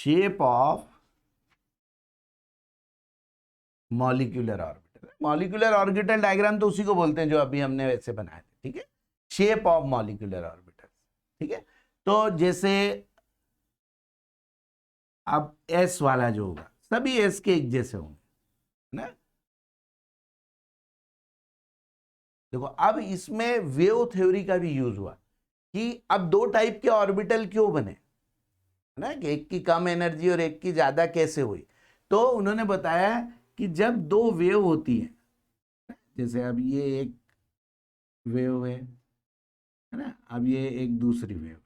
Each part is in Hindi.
Shape of molecular orbital. Molecular orbital diagram तो उसी को बोलते हैं जो अभी हमने वैसे बनाए थे, ठीक है, शेप ऑफ मॉलिक्यूलर ऑर्बिटल, ठीक है। तो जैसे अब एस वाला जो होगा सभी एस के एक जैसे होंगे ना। देखो अब इसमें वेव थ्योरी का भी यूज हुआ कि अब दो टाइप के ऑर्बिटल क्यों बने ना, कि एक की कम एनर्जी और एक की ज्यादा कैसे हुई। तो उन्होंने बताया कि जब दो वेव होती है, जैसे अब ये एक वेव है ना, अब ये एक दूसरी वेव,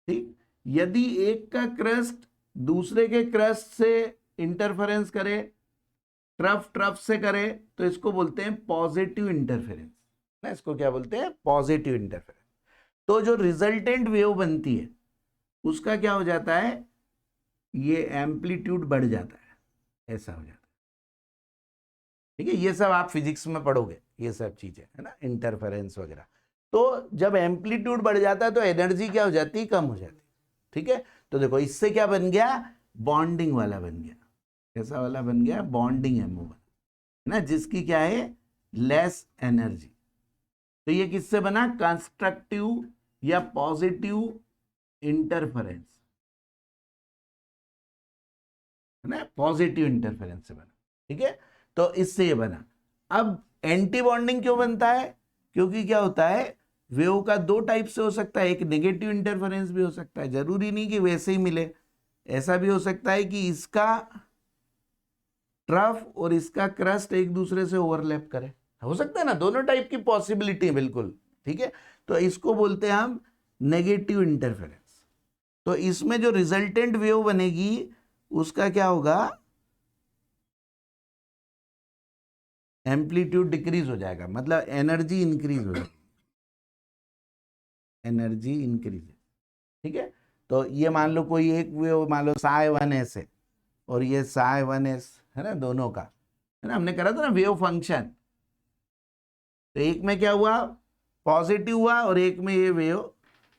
ठीक, यदि एक का क्रस्ट दूसरे के क्रस्ट से इंटरफेरेंस करे, ट्रफ ट्रफ से करे, तो इसको बोलते हैं पॉजिटिव इंटरफेरेंस ना, इसको क्या बोलते हैं, पॉजिटिव इंटरफेरेंस। तो जो रिजल्टेंट वेव बनती है उसका क्या हो जाता है, ये एम्पलीट्यूड बढ़ जाता है, ऐसा हो जाता है, ठीक है। ये सब आप फिजिक्स में पढ़ोगे, ये सब चीजें है ना, इंटरफेरेंस वगैरह। तो जब एम्पलीट्यूड बढ़ जाता है तो एनर्जी क्या हो जाती है, कम हो जाती है, ठीक है। तो देखो इससे क्या बन गया, बॉन्डिंग वाला बन गया, कैसा वाला बन गया, बॉन्डिंग एमओ बना ना, जिसकी क्या है, लेस एनर्जी। तो ये किससे बना, कंस्ट्रक्टिव या पॉजिटिव इंटरफेरेंस है ना, पॉजिटिव इंटरफेरेंस से बना, ठीक है। तो इससे ये बना। अब एंटी बॉन्डिंग क्यों बनता है, क्योंकि क्या होता है, वेव का दो टाइप से हो सकता है, एक नेगेटिव इंटरफेरेंस भी हो सकता है, जरूरी नहीं कि वैसे ही मिले, ऐसा भी हो सकता है कि इसका ट्रफ और इसका क्रस्ट एक दूसरे से ओवरलैप करे, हो सकता है ना, दोनों टाइप की पॉसिबिलिटी है बिल्कुल, ठीक है। तो इसको बोलते हैं हम नेगेटिव इंटरफेरेंस। तो इसमें जो रिजल्टेंट वेव बनेगी उसका क्या होगा, एम्पलीट्यूड डिक्रीज हो जाएगा, मतलब एनर्जी इंक्रीज हो जाएगी, एनर्जी इंक्रीज, ठीक है। तो ये मान लो कोई एक वेव मान लो psi1s है और ये psi1s है ना, दोनों का है ना, हमने करा था ना वेव फंक्शन। तो एक में क्या हुआ, पॉजिटिव हुआ और एक में ये वेव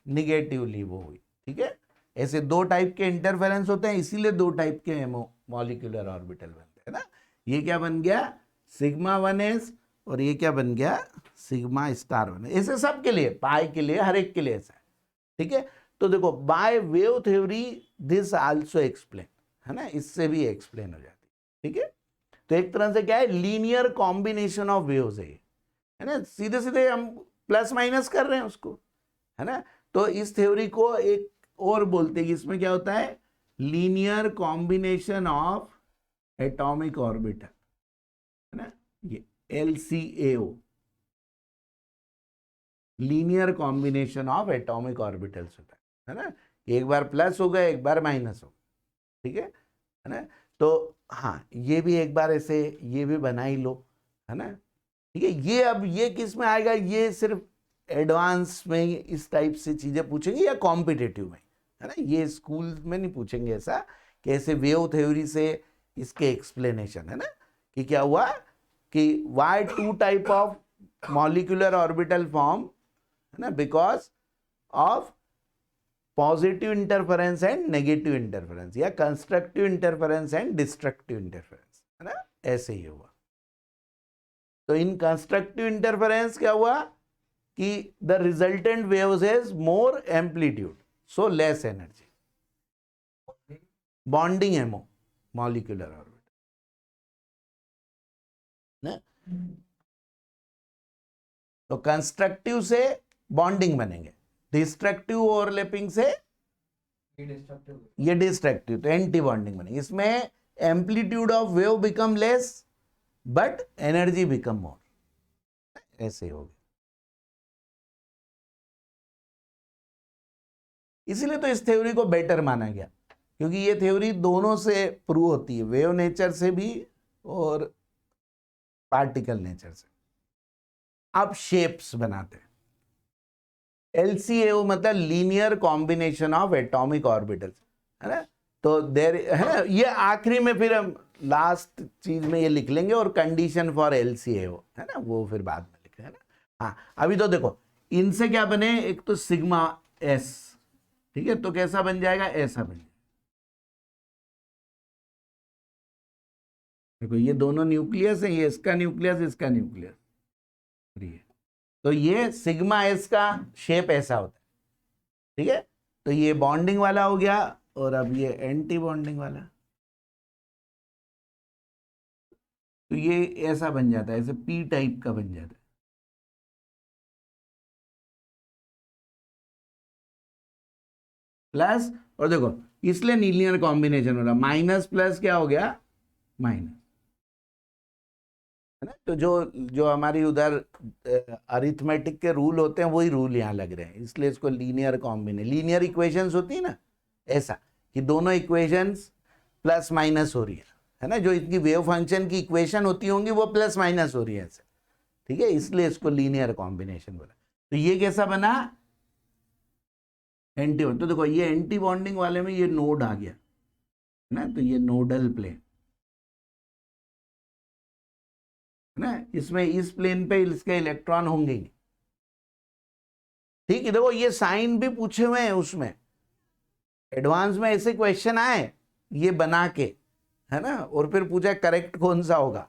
निगेटिवली वो हुई, ठीक है। ऐसे दो टाइप के इंटरफेरेंस होते हैं, इसीलिए दो टाइप के मॉलिक्यूलर ऑर्बिटल बनते हैं ना। ये क्या बन गया, σ1s, और ये क्या बन गया, σ*1। ऐसे सब के लिए, पाई के लिए, हर एक के लिए ऐसा है, ठीक है। तो देखो by wave theory this also explain है ना, इससे भी एक्सप्लेन हो जाती है, ठीक है। तो एक तरह से क्या है, लीनियर कॉम्बिनेशन ऑफ वेव्स है ना, सीधे सीधे हम प्लस माइनस कर रहे हैं उसको, है ना। तो इस थ्योरी को एक और बोलते हैं कि इसमें क्या होता है, linear combination of atomic orbital है ना, ये LCAO, linear combination of atomic orbitals होता है ना, एक बार प्लस होगा एक बार माइनस होगा, ठीक है ना। तो हाँ ये भी एक बार ऐसे ये भी बना ही लो, है ना, ठीक है। ये अब ये किस में आएगा, ये सिर्फ एडवांस में इस टाइप से चीजें पूछेंगे या कॉम्पिटेटिव में, है ना, ये स्कूल में नहीं पूछेंगे ऐसा कि ऐसे वेव थ्योरी से इसके एक्सप्लेनेशन, है ना, कि क्या हुआ कि why two type of molecular orbital form, है ना, because of positive interference and negative interference, या constructive interference and destructive interference, है ना, ऐसे ही हुआ। तो इन कंस्ट्रक्टिव इंटरफेरेंस क्या हुआ कि the resultant waves has more amplitude so less energy, bonding MO molecular orbital ना। तो कंस्ट्रक्टिव से बॉन्डिंग बनेंगे, डिस्ट्रक्टिव ओवरलैपिंग से ये डिस्ट्रक्टिव, तो एंटी बॉन्डिंग बनेगी। इसमें amplitude of wave become less but energy become more, ऐसे हो गया। इसीलिए तो इस थ्योरी को बेटर माना गया, क्योंकि ये थ्योरी दोनों से प्रूव होती है, वेव नेचर से भी और पार्टिकल नेचर से। अब शेप्स बनाते हैं, LCAO मतलब linear combination of atomic orbitals, है ना। तो देर है ना, ये आखिरी में फिर हम लास्ट चीज में ये लिख लेंगे, और कंडीशन फॉर LCAO है ना, वो फिर बाद में लिख रहे हैं ना। हाँ अभी तो देखो इनसे क्या बने, एक तो σs ठीक है, तो कैसा बन जाएगा, ऐसा बन जाएगा। देखो ये दोनों न्यूक्लियस है, ये इसका न्यूक्लियस, इसका न्यूक्लियस, तो ये सिग्मा एस का शेप ऐसा होता है। ठीक है, तो ये बॉन्डिंग वाला हो गया, और अब ये एंटी बॉन्डिंग वाला, तो ये ऐसा बन जाता है, ऐसे पी टाइप का बन जाता है। प्लस, और देखो इसलिए लीनियर कॉम्बिनेशन हो रहा, माइनस प्लस क्या हो गया, माइनस, है ना। तो जो जो हमारी उधर अरिथमेटिक के रूल होते हैं वही रूल यहाँ लग रहे हैं, इसलिए इसको लीनियर कॉम्बिनेशन, लीनियर इक्वेशंस होती है ना, ऐसा कि दोनों इक्वेशंस प्लस माइनस हो रही है ना, जो इनकी वेव फंक्शन की इक्वेशन होती होंगी वो प्लस माइनस हो रही है ऐसे। ठीक है, इसलिए इसको लीनियर कॉम्बिनेशन बोला। तो ये कैसा बना, एंटी, तो देखो ये एंटी बॉन्डिंग वाले में ये नोड आ गया है ना, तो ये नोडल प्लेन है ना, इसमें इस प्लेन पे इसके इलेक्ट्रॉन होंगे ही। ठीक है, देखो ये साइन भी पूछे हुए हैं उसमें, एडवांस में ऐसे क्वेश्चन आए ये बना के, है ना, और फिर पूछा करेक्ट कौन सा होगा।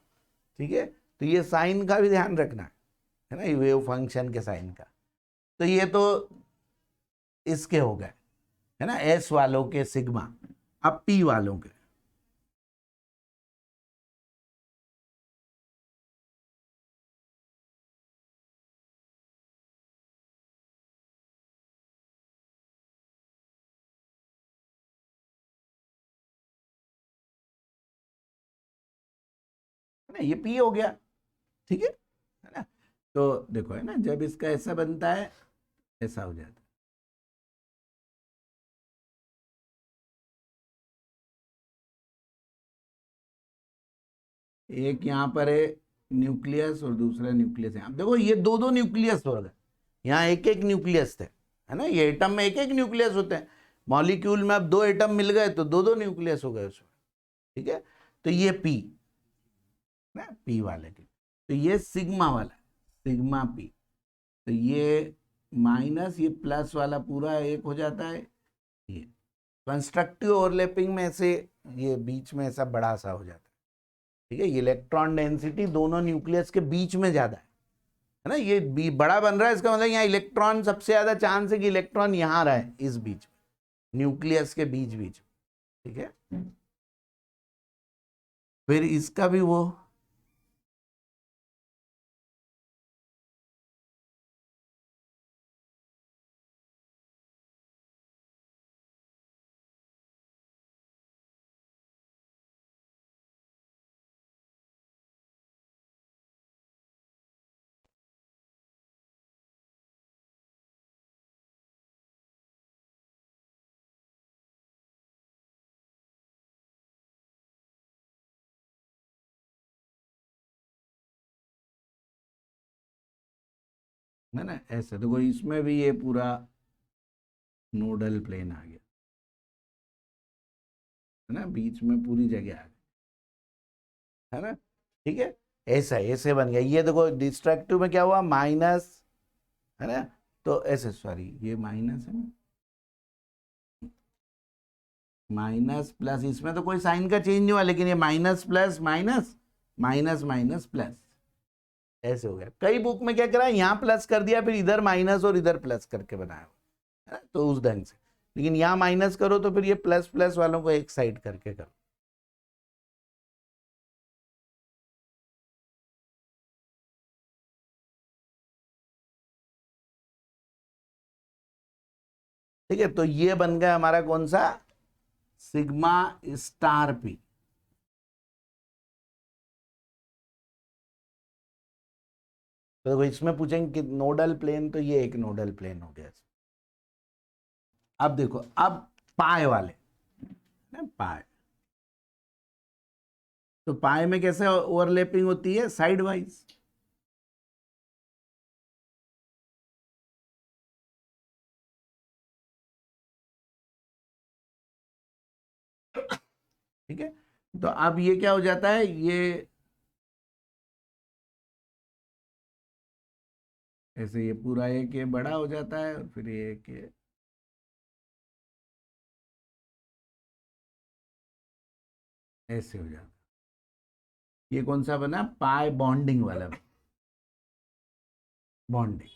ठीक है, तो ये साइन का भी ध्यान रखना है ना, ये वेव फंक्शन के साइन का। तो ये तो इसके हो गए, है ना, एस वालों के सिग्मा। अब पी वालों के, है ना, ये पी हो गया। ठीक है ना, तो देखो है ना, जब इसका ऐसा बनता है ऐसा हो जाता है, एक यहाँ पर है न्यूक्लियस और दूसरा न्यूक्लियस है। अब देखो ये दो दो न्यूक्लियस हो गए, यहाँ एक एक न्यूक्लियस थे, है ना, ये एटम में एक एक न्यूक्लियस होते हैं, मॉलिक्यूल में अब दो एटम मिल गए तो दो दो न्यूक्लियस हो गए उसमें। ठीक है, तो ये पी ना, पी वाले की, तो ये सिग्मा वाला, सिग्मा पी, तो ये माइनस ये प्लस वाला पूरा एक हो जाता है, ये कंस्ट्रक्टिव ओवरलैपिंग में से ये बीच में ऐसा बड़ा सा हो जाता है। ठीक है, ये इलेक्ट्रॉन डेंसिटी दोनों न्यूक्लियस के बीच में ज्यादा है ना, ये बड़ा बन रहा है, इसका मतलब यहाँ इलेक्ट्रॉन सबसे ज्यादा चांस है कि इलेक्ट्रॉन यहाँ रहे, इस बीच में, न्यूक्लियस के बीच बीच। ठीक है, फिर इसका भी वो, है ना, ऐसे देखो इसमें भी ये पूरा नोडल प्लेन आ गया, है ना, बीच में पूरी जगह आ गई, है ना। ठीक है, ऐसा ऐसे बन गया, ये देखो डिस्ट्रक्टिव में क्या हुआ, माइनस, है ना, तो ऐसे, सॉरी ये माइनस है ना, माइनस प्लस, इसमें तो कोई साइन का चेंज नहीं हुआ, लेकिन ये minus plus minus, minus minus plus, ऐसे हो गया। कई बुक में क्या करा, यहाँ प्लस कर दिया, फिर इधर माइनस और इधर प्लस करके बनाया, है ना, तो उस ढंग से। लेकिन यहाँ माइनस करो तो फिर ये प्लस प्लस वालों को एक साइड करके करो। ठीक है, तो ये बन गया हमारा कौन सा, सिग्मा स्टार पी। तो देखो इसमें पूछेंगे कि नोडल प्लेन, तो ये एक नोडल प्लेन हो गया। अब देखो, अब पाए वाले ना, पाए, तो पाए में कैसे ओवरलैपिंग होती है, साइड वाइज। ठीक है, तो अब ये क्या हो जाता है, ये ऐसे ये पूरा एक ये बड़ा हो जाता है, और फिर ये एक ये ऐसे हो जाता। ये कौन सा बना? पाई बॉन्डिंग वाला बॉन्डिंग,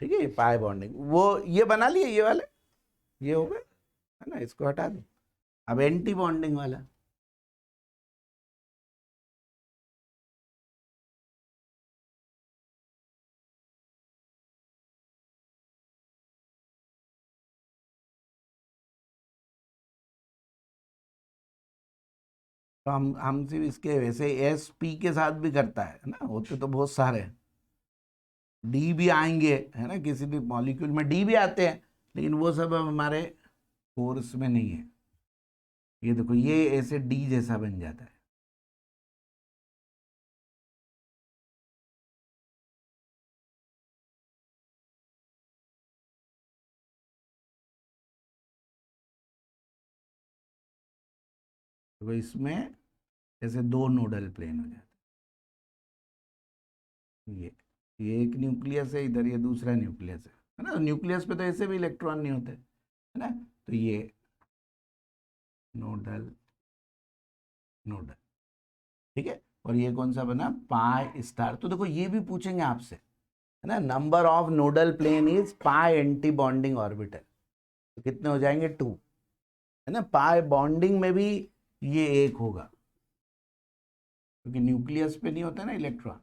ठीक है, ये पाई बॉन्डिंग। वो ये बना लिए ये वाले, ये हो गए, है ना, इसको हटा दो। अब एंटी बॉन्डिंग वाला, तो हम सिर्फ इसके वैसे एस पी के साथ भी करता है ना, होते तो बहुत सारे हैं। डी भी आएंगे, है ना, किसी भी मॉलिक्यूल में डी भी आते हैं, लेकिन वो सब अब हमारे कोर्स में नहीं है। ये देखो, ये ऐसे डी जैसा बन जाता है। तो इसमें ऐसे दो नोडल प्लेन हो जाते हैं। ये एक न्यूक्लियस है इधर, ये दूसरा न्यूक्लियस है ना। न्यूक्लियस पे तो ऐसे भी इलेक्ट्रॉन नहीं होते, है ना। तो ये नोडल नोडल, ठीक है। और ये कौन सा बना? Pi star. तो देखो ये भी पूछेंगे आपसे, है ना, number of nodal plane is pi anti bonding orbital, तो कितने हो जाएंगे? 2, है ना। पाई बॉन्डिंग में भी ये एक होगा, क्योंकि न्यूक्लियस पे नहीं होता ना इलेक्ट्रॉन,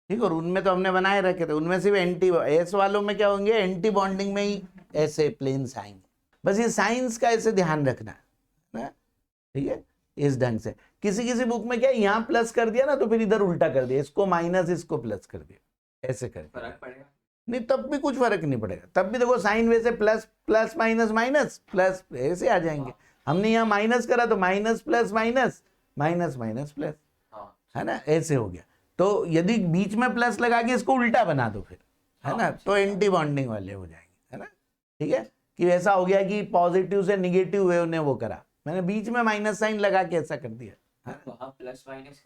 ठीक है। और उनमें तो हमने बनाए रखे थे, उनमें सिर्फ एंटी, एस वालों में क्या होंगे? एंटी बॉन्डिंग में ही ऐसे प्लेन्स आएंगे। बस ये साइंस का ऐसे ध्यान रखना है ना, ठीक है। इस ढंग से किसी किसी बुक में क्या, यहाँ प्लस कर दिया ना, तो फिर इधर उल्टा कर दिया, इसको माइनस इसको प्लस कर दिया, ऐसे कर दिया। फर्क पड़ेगा नहीं, तब भी कुछ फर्क नहीं पड़ेगा, तब भी देखो साइन वैसे plus plus minus minus plus ऐसे आ जाएंगे। हमने यहाँ माइनस करा तो minus plus minus minus minus plus, है ना, ऐसे हो गया। तो यदि बीच में प्लस लगा के इसको उल्टा बना दो फिर, है ना, तो एंटी बॉन्डिंग वाले हो जाएंगे, है ना, ठीक है। कि ऐसा हो गया कि पॉजिटिव से निगेटिव वे ने वो करा, मैंने बीच में माइनस साइन लगा के ऐसा कर दिया। वहाँ प्लस माइनस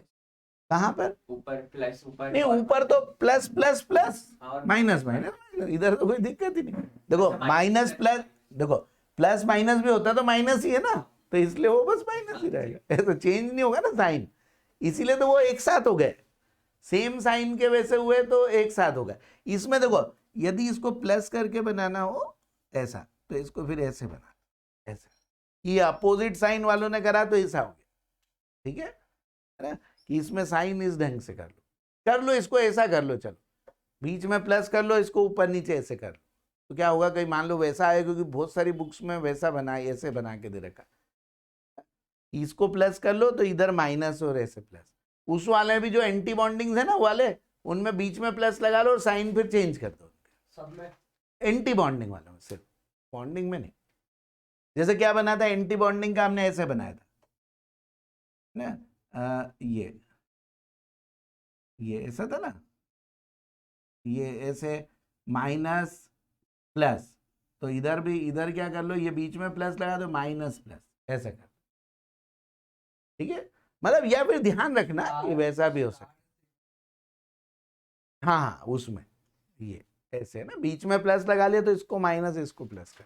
कहाँ पर? ऊपर प्लस, ऊपर नहीं, ऊपर तो प्लस प्लस प्लस और माइनस माइनस, इधर तो कोई दिक्कत ही नहीं। देखो माइनस प्लस, देखो प्लस माइनस भी होता तो माइनस ही है ना, तो इसलिए वो बस माइनस ही रहेगा, ऐसा चेंज नहीं होगा ना साइन, इसीलिए तो वो एक साथ हो गए, सेम साइन के वैसे हुए तो एक साथ हो गए। इसमें देखो, यदि इसको प्लस करके बनाना हो ऐसा, तो इसको फिर ऐसे बना, ऐसे। ये अपोजिट साइन वालों ने करा तो ऐसा हो गया, ठीक है ना, कि इसमें साइन इस ढंग से कर लो इसको ऐसा कर लो, चलो बीच में प्लस कर लो, इसको ऊपर नीचे ऐसे कर लो, तो क्या होगा, कहीं मान लो वैसा आए, क्योंकि बहुत सारी बुक्स में वैसा बना, ऐसे बना के दे रखा, इसको प्लस कर लो तो इधर माइनस और ऐसे प्लस। उस वाले भी जो एंटी बॉन्डिंग है ना वाले, उनमें बीच में प्लस लगा लो और साइन फिर चेंज कर दो, सब में एंटी बॉन्डिंग वाला में, सिर्फ बॉन्डिंग में नहीं। जैसे क्या बना था एंटी बॉन्डिंग का, हमने ऐसे बनाया था ना, ये ऐसा था ना, ये ऐसे माइनस प्लस, तो इधर भी, इधर क्या कर लो, ये बीच में प्लस लगा दो, माइनस प्लस ऐसे कर, ठीक है। मतलब या फिर ध्यान रखना ये वैसा भी हो सकता, हाँ हाँ, उसमें ये ऐसे ना, बीच में प्लस लगा लिया तो इसको माइनस इसको प्लस कर,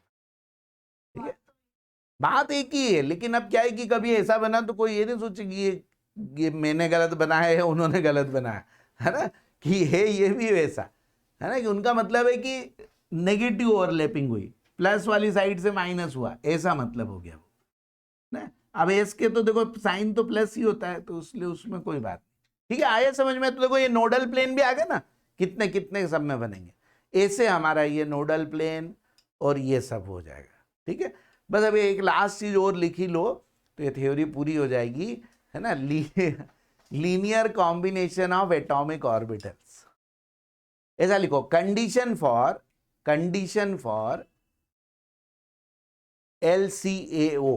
ठीक है। बात एक ही है, लेकिन अब क्या है कि कभी ऐसा बना तो कोई ये नहीं सोचे कि ये मैंने गलत बनाया है, उन्होंने गलत बनाया, है ना, कि ये भी वैसा, है ना, कि उनका मतलब है कि नेगेटिव ओवरलैपिंग हुई, प्लस वाली साइड से माइनस हुआ, ऐसा मतलब हो गया वो ना। अब एस के तो देखो साइन तो प्लस ही होता है, तो इसलिए उसमें कोई बात नहीं, ठीक है, आया समझ में। तो देखो ये नोडल प्लेन भी आ गए ना, कितने कितने सब में बनेंगे, ऐसे हमारा ये नोडल प्लेन और ये सब हो जाएगा, ठीक है। बस अभी एक लास्ट चीज और लिखी लो तो ये थ्योरी पूरी हो जाएगी, है ना। Linear combination of atomic orbitals, ऐसा लिखो, condition for LCAO,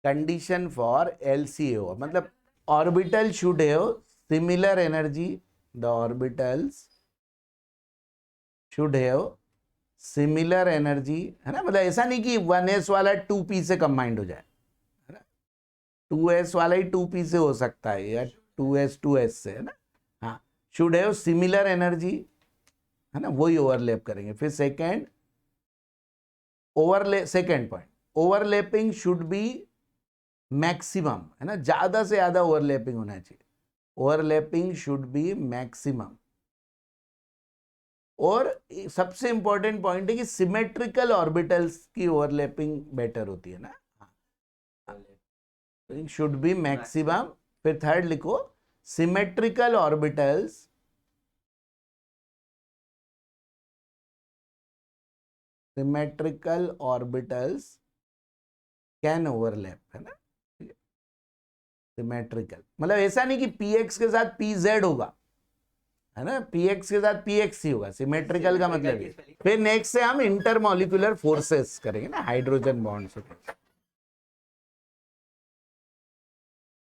condition for LCAO मतलब orbital should have similar energy, the orbitals should have similar energy, है ना, मतलब ऐसा नहीं कि 1s वाला 2p से कंबाइंड हो जाए, है ना, 2s वाला ही 2p से हो सकता है, या 2s से, है ना, हाँ, शुड हैव सिमिलर एनर्जी, है ना, वही ओवरलैप करेंगे। फिर second, second point, overlapping should be maximum, है ना, ज्यादा से ज्यादा ओवरलैपिंग होना चाहिए, ओवरलैपिंग शुड बी मैक्सिमम। और सबसे इंपॉर्टेंट पॉइंट है कि सिमेट्रिकल ऑर्बिटल्स की ओवरलैपिंग बेटर होती है ना, शुड बी मैक्सिमम। फिर थर्ड लिखो, सिमेट्रिकल ऑर्बिटल्स कैन ओवरलैप, है ना, सिमेट्रिकल मतलब ऐसा नहीं कि px के साथ pz होगा, है ना, px के साथ px ही होगा, सिमेट्रिकल का मतलब ये। फिर नेक्स्ट से हम इंटरमॉलिक्यूलर फोर्सेस करेंगे ना, हाइड्रोजन बॉन्ड्स।